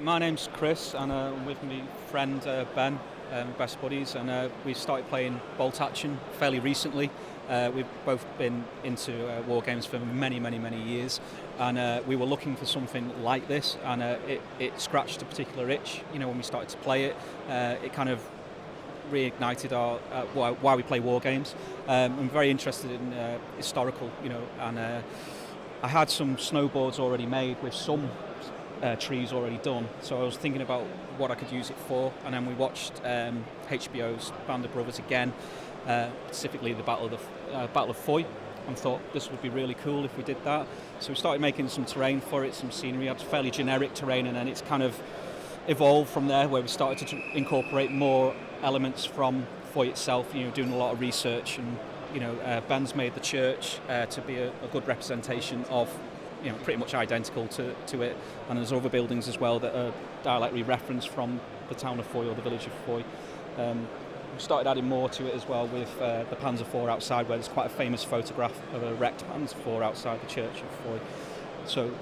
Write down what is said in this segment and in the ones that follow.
My name's Chris, and I'm with my friend Ben, best buddies, and we started playing bolt action fairly recently. We've both been into war games for many years, and we were looking for something like this, and it scratched a particular itch. You know, when we started to play it, it kind of reignited our why we play war games. I'm very interested in historical, and I had some snowboards already made with some trees already done, so I was thinking about what I could use it for, and then we watched HBO's Band of Brothers again, specifically the Battle of Foy, and thought this would be really cool if we did that. So we started making some terrain for it, some scenery. Had fairly generic terrain, and then it's kind of evolved from there, where we started to incorporate more elements from Foy itself. Doing a lot of research, and Ben's made the church to be a good representation of. Pretty much identical to it, and there's other buildings as well that are directly referenced from the town of Foy or the village of Foy. We started adding more to it as well with the Panzer IV outside, where there's quite a famous photograph of a wrecked Panzer IV outside the church of Foy. So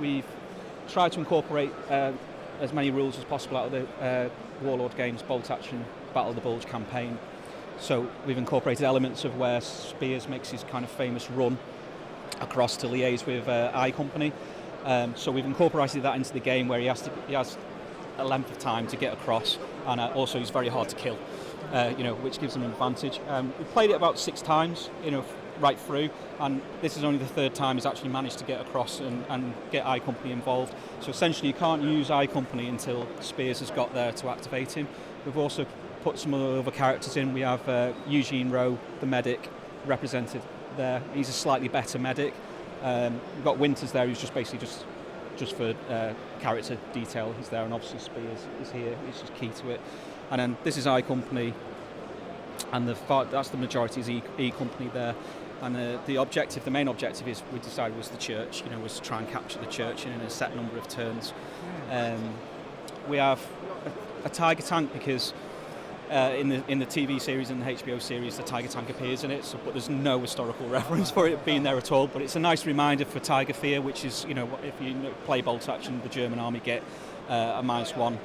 we've tried to incorporate as many rules as possible out of the Warlord games, Bolt Action, Battle of the Bulge campaign. So we've incorporated elements of where Spears makes his kind of famous run across to liaise with I Company. So we've incorporated that into the game, where he has a length of time to get across, and also he's very hard to kill, which gives him an advantage. We've played it about 6 times, right through, and this is only the 3rd time he's actually managed to get across and get I Company involved. So essentially you can't use I Company until Spears has got there to activate him. We've also put some other characters in. We have Eugene Rowe, the medic, represented there. He's a slightly better medic. We've got Winters there, who's just basically just for character detail. He's there, and obviously Spears is here. He's just key to it. And then this is I Company, and that's the majority is E Company there. And the main objective is, we decided, was the church. Was to try and capture the church in a set number of turns. We have a Tiger tank because. In the TV series and the HBO series, the Tiger tank appears in it, but there's no historical reference for it being there at all. But it's a nice reminder for Tiger Fear, which is, if you play Bolt Action, the German army get a -1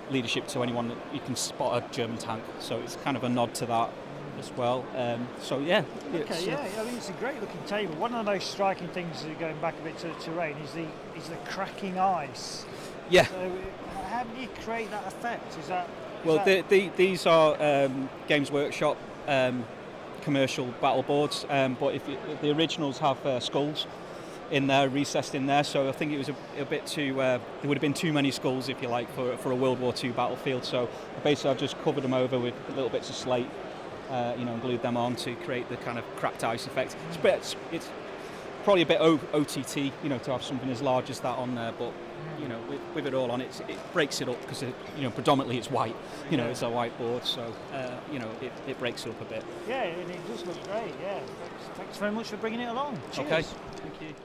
leadership to anyone that you can spot a German tank. So it's kind of a nod to that as well. So yeah. Okay, yeah. I mean, it's a great looking table. One of the most striking things, going back a bit to the terrain, is the cracking ice. Yeah. So how do you create that effect? Well, these are Games Workshop commercial battle boards, but the originals have skulls in there, recessed in there. So I think it was a bit too. There would have been too many skulls, if you like, for a World War II battlefield. So basically, I've just covered them over with little bits of slate, and glued them on to create the kind of cracked ice effect. It's probably a bit OTT, to have something as large as that on there, but. With it all on, it breaks it up because predominantly it's white. It's a white board, so it breaks it up a bit. Yeah, and it does look great. Yeah, thanks very much for bringing it along. Cheers. Okay, thank you.